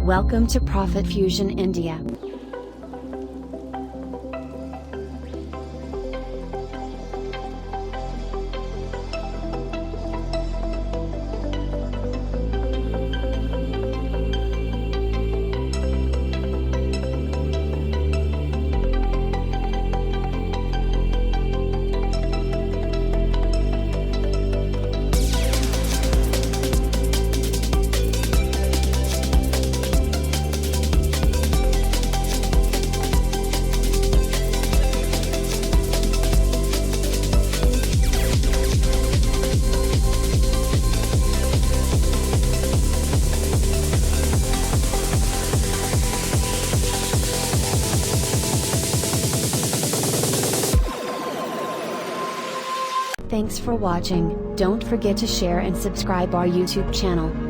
Welcome to Profit Fusion India. Thanks for watching. Don't forget to share and subscribe our YouTube channel.